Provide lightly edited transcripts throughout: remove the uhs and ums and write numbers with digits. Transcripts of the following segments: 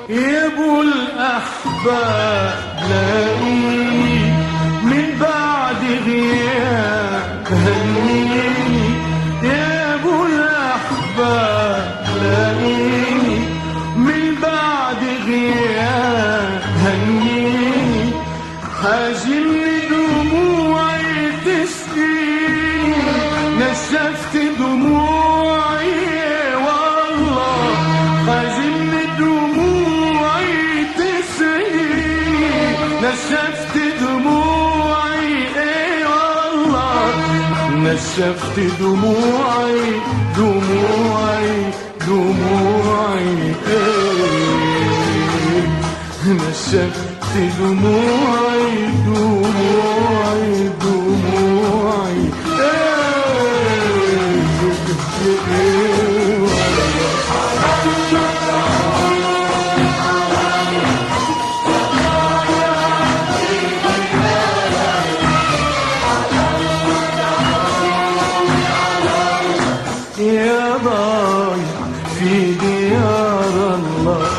يا ابو الاحباب لاقيني من بعد غياب هنيني، يا ابو الاحباب لاقيني من بعد غياب هنيني، حاجمني دموعي تسقيني، نشفت دموعي والله، حاجمني دموعي تسقيني، نشفت دموعي ايه والله، نشفت دموعي دموعي دموعي ايه، نشفت دموعي دموعي دموعي يا ضايع في ديار الله،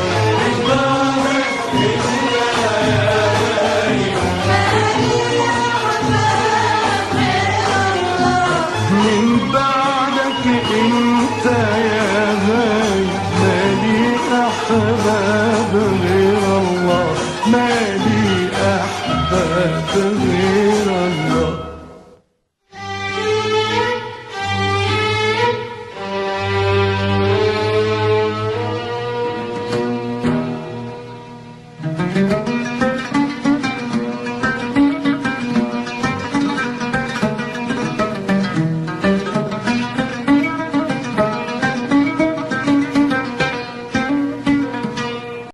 من بعدك انت يا غايب، مالي احباب غير الله.